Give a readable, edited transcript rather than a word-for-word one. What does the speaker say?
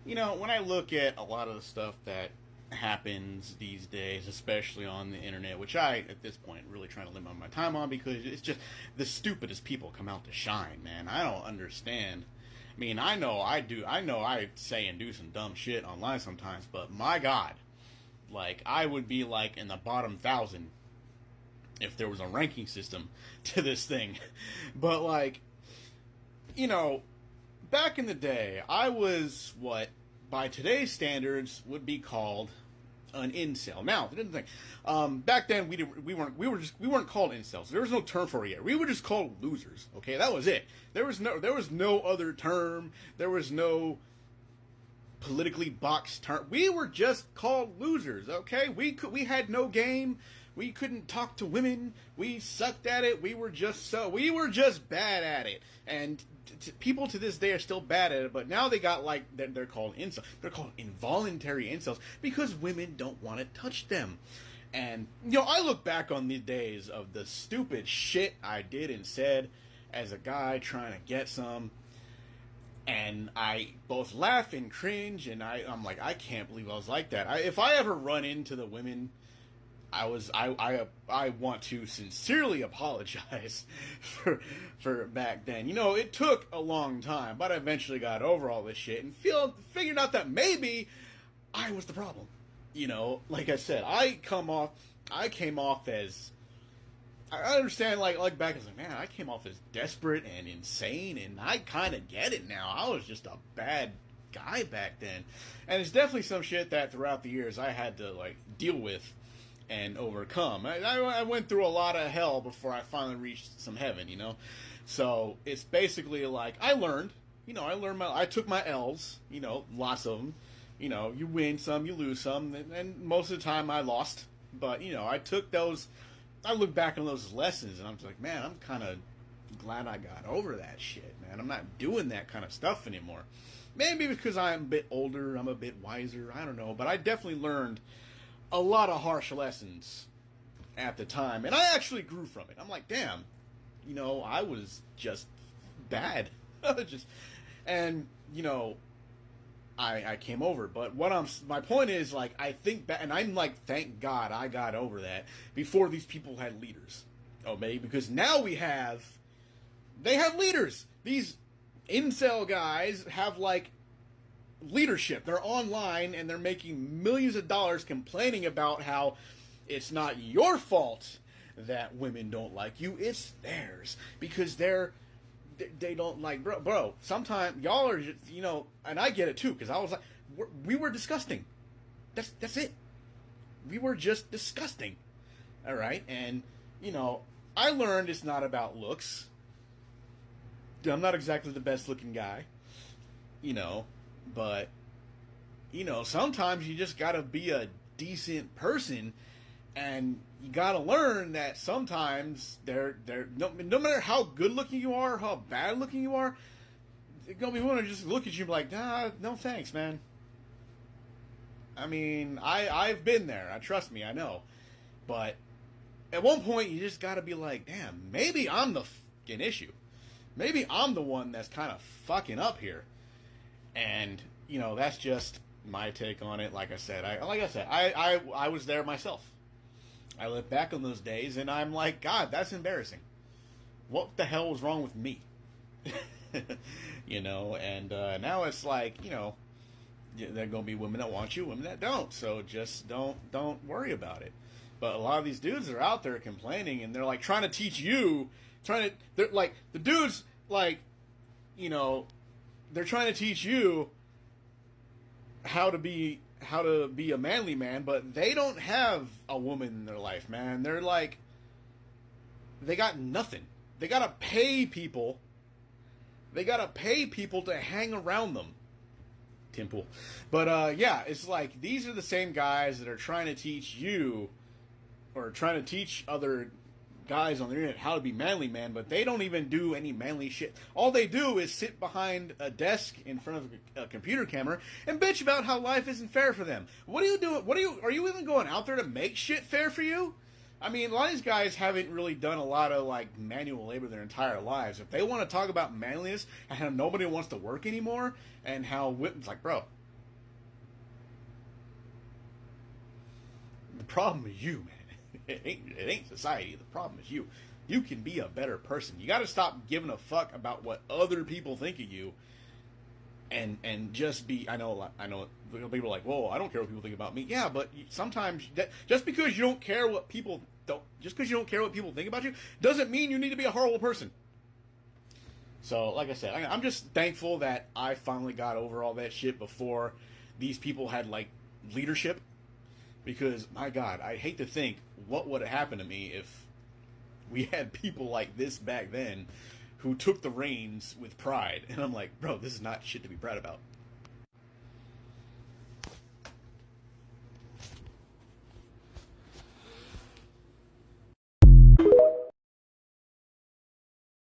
When I look at a lot of the stuff that happens these days, especially on the internet, which I, at this point, really trying to limit my time on because it's just the stupidest people come out to shine, man. I don't understand. I mean, I know I do. I know I say and do some dumb shit online sometimes, but my God, like, I would be, like, in the bottom 1,000 if there was a ranking system to this thing. But, like, you know, back in the day, I was what, by today's standards, would be called an incel. Now, the thing, back then we weren't called incels. There was no term for it yet. We were just called losers. Okay, that was it. There was no other term. There was no politically boxed term. We were just called losers. Okay, we had no game. We couldn't talk to women. We sucked at it. We were just bad at it. And people to this day are still bad at it, but now they got they're called incels. They're called involuntary incels because women don't want to touch them. And I look back on the days of the stupid shit I did and said as a guy trying to get some, and I both laugh and cringe, and I'm like, I can't believe I was like that. If I ever run into the women, I want to sincerely apologize for back then. It took a long time, but I eventually got over all this shit and figured out that maybe I was the problem. Like I said, I came off as, I understand, like back, I was like, man, I came off as desperate and insane, and I kind of get it now. I was just a bad guy back then, and it's definitely some shit that throughout the years I had to deal with and overcome. I went through a lot of hell before I finally reached some heaven, So it's basically I learned, I took my L's, lots of them. You win some, you lose some, and most of the time I lost. But, I took those, I look back on those lessons, and I'm just like, man, I'm kind of glad I got over that shit, man. I'm not doing that kind of stuff anymore. Maybe because I'm a bit older, I'm a bit wiser, I don't know. But I definitely learned a lot of harsh lessons at the time, and I actually grew from it. I'm like, damn, I was just bad. And I came over. But my point is, I think back, and I'm like, thank God I got over that before these people had leaders. Oh, maybe because now they have leaders. These incel guys have leadership. They're online and they're making millions of dollars complaining about how it's not your fault that women don't like you, it's theirs because they don't like bro. Sometimes y'all are just, and I get it too because I was like, we were disgusting. That's it. We were just disgusting. All right, and I learned it's not about looks. I'm not exactly the best looking guy, but, sometimes you just gotta be a decent person, and you gotta learn that sometimes no matter how good looking you are, how bad looking you are, they're gonna be willing to just look at you and be like, nah, no thanks, man. I mean, I've been there. Trust me, I know. But at one point, you just gotta be like, damn, maybe I'm the fucking issue. Maybe I'm the one that's kind of fucking up here. And, that's just my take on it. Like I said, I was there myself. I look back on those days and I'm like, God, that's embarrassing. What the hell was wrong with me? And now it's like, there are going to be women that want you, women that don't. So just don't worry about it. But a lot of these dudes are out there complaining and they're trying to teach you, they're the dudes they're trying to teach you how to be a manly man, but they don't have a woman in their life, man. They're they got nothing. They gotta pay people. They gotta pay people to hang around them. Temple. But yeah, it's these are the same guys that are trying to teach you, or trying to teach other guys on the internet how to be manly man, but they don't even do any manly shit. All they do is sit behind a desk in front of a computer camera and bitch about how life isn't fair for them. What are you doing? Are you even going out there to make shit fair for you? I mean, a lot of these guys haven't really done a lot of manual labor their entire lives. If they want to talk about manliness and how nobody wants to work anymore and how it's bro, The problem is you, man. It ain't society. The problem is you. You can be a better person. You got to stop giving a fuck about what other people think of you, and just be. I know people are like, whoa, I don't care what people think about me. Yeah, but sometimes just because you don't care what people think about you doesn't mean you need to be a horrible person. So, like I said, I'm just thankful that I finally got over all that shit before these people had like leadership. Because, my God, I hate to think what would have happened to me if we had people like this back then who took the reins with pride. And I'm like, bro, this is not shit to be proud about.